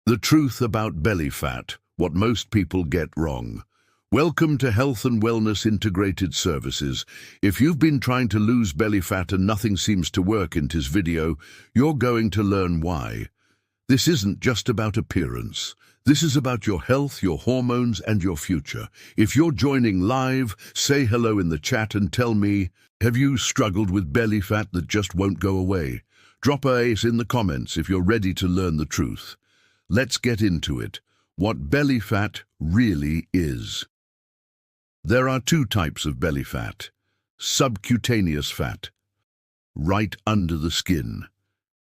The truth about belly fat, what most people get wrong. Welcome to Health and Wellness Integrated Services. If you've been trying to lose belly fat and nothing seems to work in this video, you're going to learn why. This isn't just about appearance. This is about your health, your hormones, and your future. If you're joining live, say hello in the chat and tell me, have you struggled with belly fat that just won't go away? Drop a ace in the comments if you're ready to learn the truth. Let's get into it. What belly fat really is. There are two types of belly fat. Subcutaneous fat, right under the skin.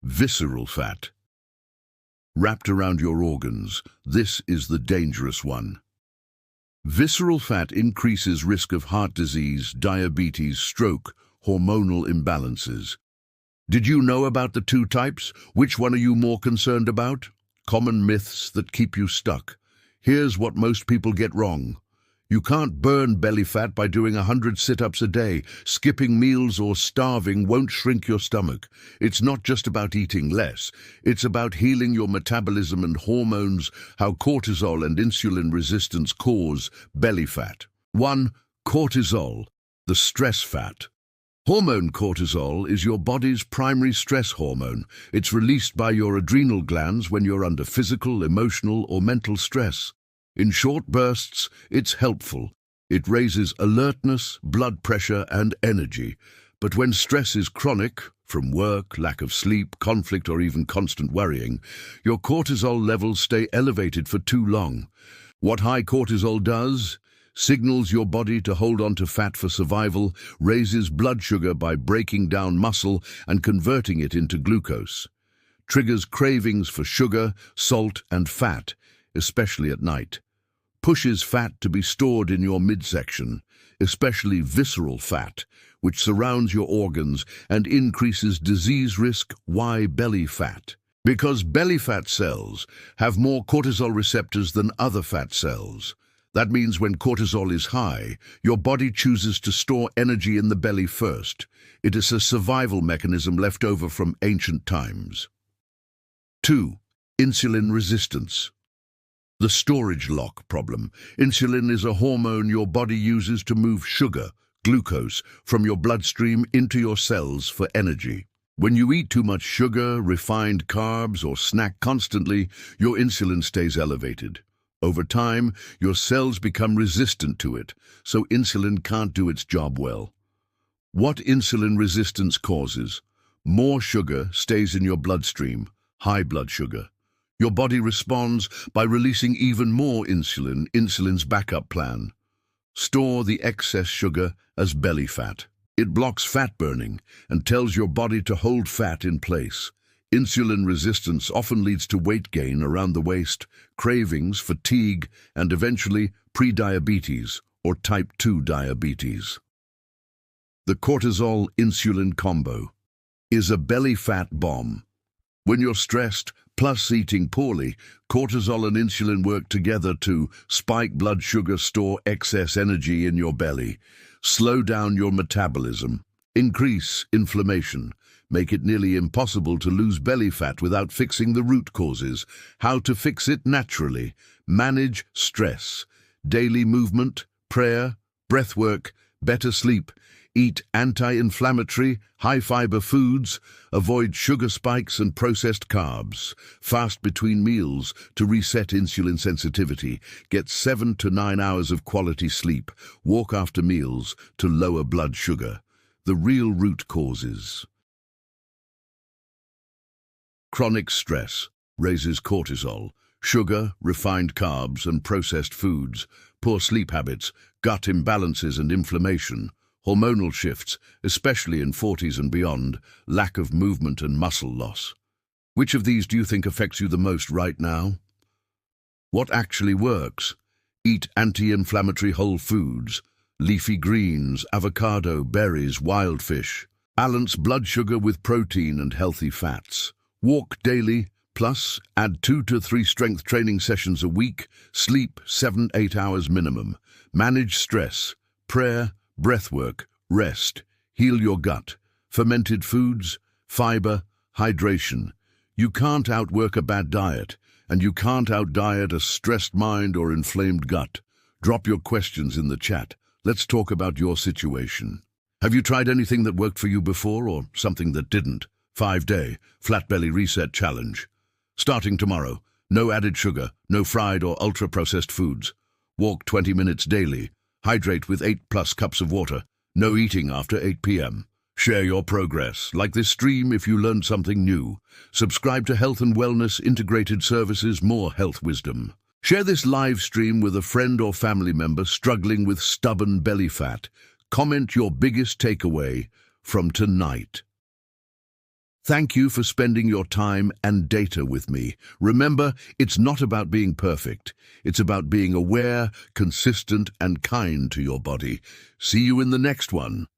Visceral fat, wrapped around your organs. This is the dangerous one. Visceral fat increases risk of heart disease, diabetes, stroke, hormonal imbalances. Did you know about the two types? Which one are you more concerned about? Common myths that keep you stuck. Here's what most people get wrong. You can't burn belly fat by doing 100 sit-ups a day. Skipping meals or starving won't shrink your stomach. It's not just about eating less. It's about healing your metabolism and hormones, how cortisol and insulin resistance cause belly fat. 1. Cortisol, the stress fat. Hormone cortisol is your body's primary stress hormone. It's released by your adrenal glands when you're under physical, emotional, or mental stress. In short bursts, it's helpful. It raises alertness, blood pressure, and energy. But when stress is chronic, from work, lack of sleep, conflict, or even constant worrying, your cortisol levels stay elevated for too long. What high cortisol does? Signals your body to hold on to fat for survival, raises blood sugar by breaking down muscle and converting it into glucose. Triggers cravings for sugar, salt, and fat, especially at night. Pushes fat to be stored in your midsection, especially visceral fat, which surrounds your organs and increases disease risk. Why belly fat? Because belly fat cells have more cortisol receptors than other fat cells. That means when cortisol is high, your body chooses to store energy in the belly first. It is a survival mechanism left over from ancient times. 2. Insulin resistance. The storage lock problem. Insulin is a hormone your body uses to move sugar, glucose, from your bloodstream into your cells for energy. When you eat too much sugar, refined carbs, or snack constantly, your insulin stays elevated. Over time, your cells become resistant to it, so insulin can't do its job well. What insulin resistance causes? More sugar stays in your bloodstream, high blood sugar. Your body responds by releasing even more insulin, insulin's backup plan. Store the excess sugar as belly fat. It blocks fat burning and tells your body to hold fat in place. Insulin resistance often leads to weight gain around the waist, cravings, fatigue, and eventually prediabetes or type 2 diabetes. The cortisol-insulin combo is a belly fat bomb. When you're stressed, plus eating poorly, cortisol and insulin work together to spike blood sugar, store excess energy in your belly, slow down your metabolism, increase inflammation, make it nearly impossible to lose belly fat without fixing the root causes. How to fix it naturally? Manage stress, daily movement, prayer, breath work, better sleep. Eat anti-inflammatory, high-fiber foods. Avoid sugar spikes and processed carbs. Fast between meals to reset insulin sensitivity. Get 7 to 9 hours of quality sleep. Walk after meals to lower blood sugar. The real root causes. Chronic stress raises cortisol. Sugar, refined carbs, and processed foods. Poor sleep habits, gut imbalances and inflammation. Hormonal shifts, especially in 40s and beyond, lack of movement and muscle loss. Which of these do you think affects you the most right now? What actually works? Eat anti-inflammatory whole foods, leafy greens, avocado, berries, wild fish. Balance blood sugar with protein and healthy fats. Walk daily, plus add 2 to 3 strength training sessions a week. Sleep 7-8 hours minimum. Manage stress, prayer, breathwork, rest, heal your gut, fermented foods, fiber, hydration. You can't outwork a bad diet, and you can't out-diet a stressed mind or inflamed gut. Drop your questions in the chat. Let's talk about your situation. Have you tried anything that worked for you before or something that didn't? 5-day Flat Belly Reset Challenge. Starting tomorrow. No added sugar, no fried or ultra-processed foods. Walk 20 minutes daily. Hydrate with 8+ cups of water. No eating after 8 p.m. Share your progress. Like this stream if you learned something new. Subscribe to Health and Wellness Integrated Services, more health wisdom. Share this live stream with a friend or family member struggling with stubborn belly fat. Comment your biggest takeaway from tonight. Thank you for spending your time and data with me. Remember, it's not about being perfect. It's about being aware, consistent, and kind to your body. See you in the next one.